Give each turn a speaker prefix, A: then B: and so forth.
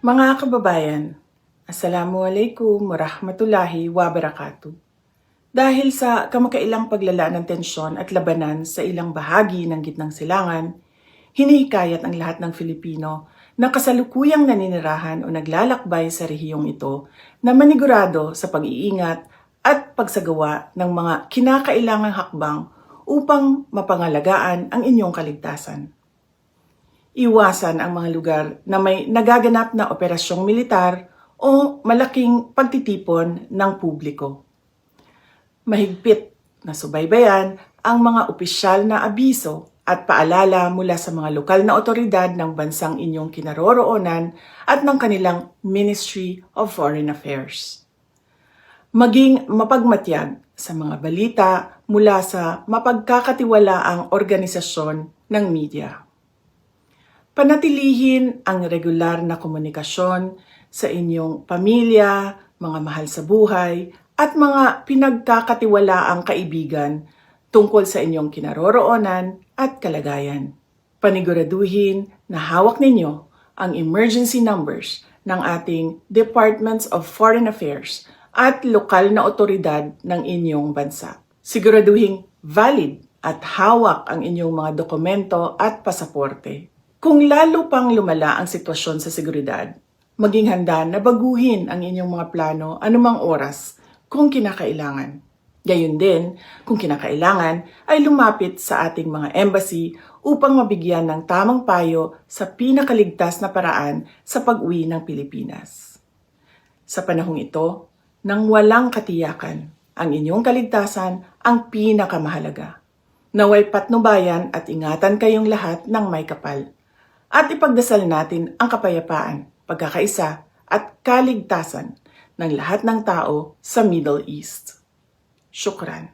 A: Mga kababayan, Assalamualaikum warahmatullahi wabarakatuh. Dahil sa kamakailang paglala ng tensyon at labanan sa ilang bahagi ng gitnang silangan, hinihikayat ang lahat ng Filipino na kasalukuyang naninirahan o naglalakbay sa rehiyong ito na manigurado sa pag-iingat at pagsagawa ng mga kinakailangang hakbang upang mapangalagaan ang inyong kaligtasan. Iwasan ang mga lugar na may nagaganap na operasyong militar o malaking pagtitipon ng publiko. Mahigpit na subaybayan ang mga opisyal na abiso at paalala mula sa mga lokal na otoridad ng bansang inyong kinaroroonan at ng kanilang Ministry of Foreign Affairs. Maging mapagmatyag sa mga balita mula sa mapagkakatiwalaang organisasyon ng media. Panatilihin ang regular na komunikasyon sa inyong pamilya, mga mahal sa buhay, at mga pinagkakatiwalaang kaibigan tungkol sa inyong kinaroroonan at kalagayan. Paniguraduhin na hawak ninyo ang emergency numbers ng ating Departments of Foreign Affairs at lokal na otoridad ng inyong bansa. Siguraduhin valid at hawak ang inyong mga dokumento at pasaporte. Kung lalo pang lumala ang sitwasyon sa seguridad, maging handa na baguhin ang inyong mga plano anumang oras kung kinakailangan. Gayun din, kung kinakailangan, ay lumapit sa ating mga embassy upang mabigyan ng tamang payo sa pinakaligtas na paraan sa pag-uwi ng Pilipinas. Sa panahong ito, nang walang katiyakan, ang inyong kaligtasan ang pinakamahalaga. Naway patnubayan at ingatan kayong lahat ng may kapal. At ipagdasal natin ang kapayapaan, pagkakaisa at kaligtasan ng lahat ng tao sa Middle East. Shukran.